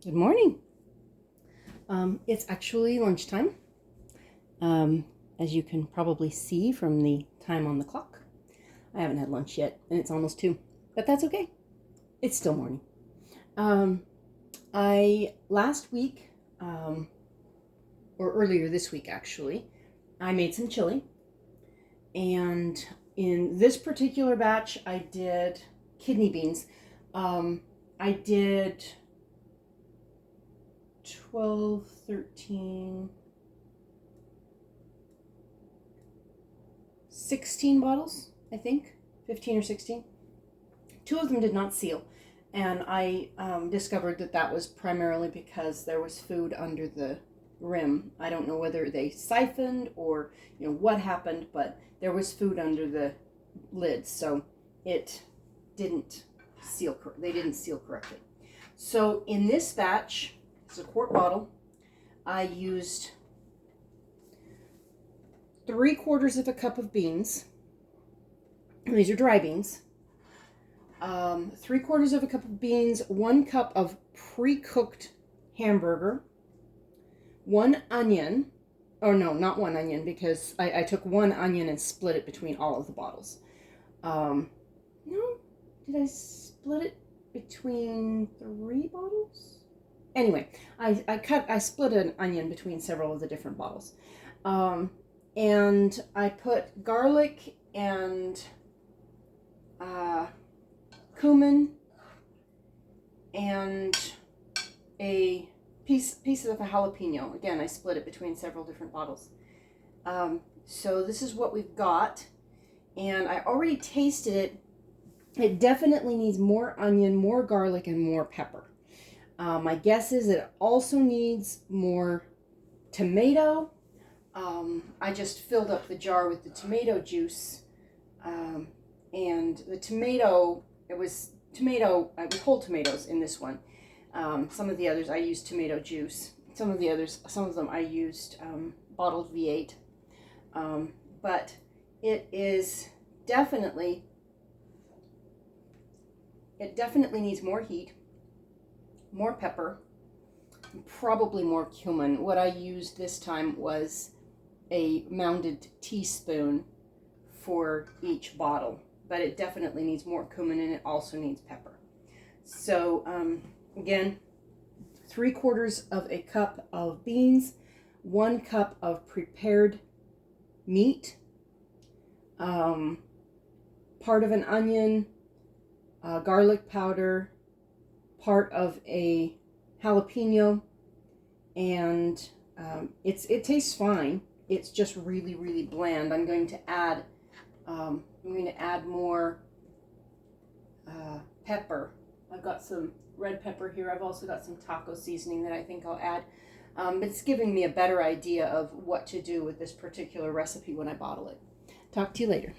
Good morning. It's actually lunchtime, as you can probably see from the time on the clock. I haven't had lunch yet, and it's almost 2, but that's okay. It's still morning. I last week, or earlier this week actually, I made some chili, and in this particular batch, I did kidney beans. I did 12, 13, 16 bottles, I think, 15 or 16. 2 of them did not seal, and I discovered that that was primarily because there was food under the rim. I don't know whether they siphoned or what happened, but there was food under the lid, so it didn't seal. They didn't seal correctly. So in this batch, it's a quart bottle. I used 3/4 of a cup of beans. These are dry beans. 3/4 of a cup of beans, 1 cup of pre-cooked hamburger, 1 onion. Oh no, not 1 onion, because I took 1 onion and split it between all of the bottles. No, did I split it between 3 bottles? Anyway, I split an onion between several of the different bottles. And I put garlic and cumin and a piece of a jalapeno. Again, I split it between several different bottles. So this is what we've got, and I already tasted it. It definitely needs more onion, more garlic, and more pepper. My guess is it also needs more tomato. I just filled up the jar with the tomato juice, and the tomato, it was whole tomatoes in this one. Some of the others I used tomato juice. Some of them I used bottled V8. But it definitely needs more heat, more pepper, probably more cumin. What I used this time was a mounded teaspoon for each bottle, but it definitely needs more cumin, and it also needs pepper. So again, 3/4 of a cup of beans, 1 cup of prepared meat, part of an onion, garlic powder, part of a jalapeno, and it tastes fine. It's just really, really bland. I'm going to add more pepper. I've got some red pepper here. I've also got some taco seasoning that I think I'll add. But it's giving me a better idea of what to do with this particular recipe when I bottle it. Talk to you later.